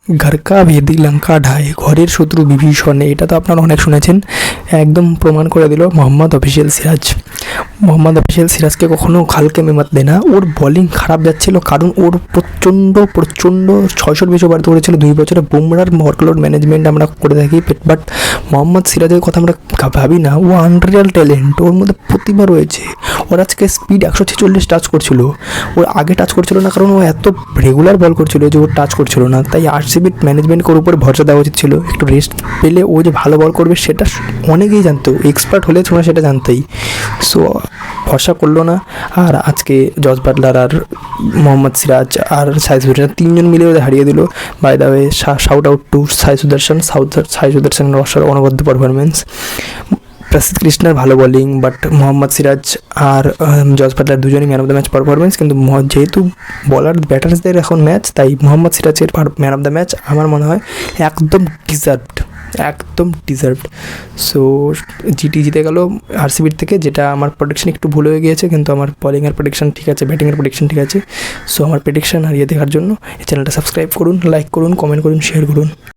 ঘর কা ভেদি লঙ্কা ঢায়, ঘরের শত্রু বিভীষণে, এটা তো আপনারা অনেক শুনেছেন। একদম প্রমাণ করে দিল মোহাম্মদ অফিসিয়াল সিরাজ। মোহাম্মদ অফিসিয়াল সিরাজকে কখনো হালকা মেমাত দেয় না। ওর বলিং খারাপ যাচ্ছিল কারণ ওর প্রচণ্ড 600-র বেশি ওভার ধরেছিল 2 বছরে। বুমরার ওয়ার্কলোড ম্যানেজমেন্ট আমরা করে থাকি, বাট মোহাম্মদ সিরাজের কথা আমরা ভাবি না। ও আনরিয়াল ট্যালেন্ট, ওর মধ্যে প্রতিভা রয়েছে। ওর আজকে স্পিড 146 টাচ করছিল, ওর আগে টাচ করছিল না কারণ ও এত রেগুলার বল করছিল যে ও টাচ করছিল না। তাই আরসিবি ম্যানেজমেন্টকে ওর উপরে ভরসা দেওয়া উচিত ছিল। একটু রেস্ট পেলে ও যে ভালো বল করবে সেটা অনেকেই জানতো, এক্সপার্ট হলে তোমরা সেটা জানতেই। সো ভরসা করলো না। আর আজকে জস বাটলার আর মোহাম্মদ সিরাজ আর সাই সুদর্শন 3জন মিলে ওদের হারিয়ে দিল। By the way, shout out to Sai Sudharsan. সাই সুদর্শনের অনবদ্য পারফরমেন্স। প্রসিদ্ধ কৃষ্ণার ভালো বোলিং, বাট মোহাম্মদ সিরাজ আর জস বাটলার দুজনই man of the match performance. কিন্তু যেহেতু বলার ব্যাটার্সদের এখন ম্যাচ, তাই মোহাম্মদ সিরাজের ম্যান অফ দ্য ম্যাচ আমার মনে হয় একদম ডিজার্ভড, একদম ডিজার্ভড। সো জিটি জিতে গেল আরসিবির থেকে, যেটা আমার প্রেডিকশন একটু ভুল হয়ে গিয়েছে, কিন্তু আমার বলিংয়ের প্রেডিকশন ঠিক আছে, ব্যাটিংয়ের প্রেডিকশন ঠিক আছে। সো আমার প্রেডিকশন হারিয়ে দেখার জন্য এই চ্যানেলটা সাবস্ক্রাইব করুন, লাইক করুন, কমেন্ট করুন, শেয়ার করুন।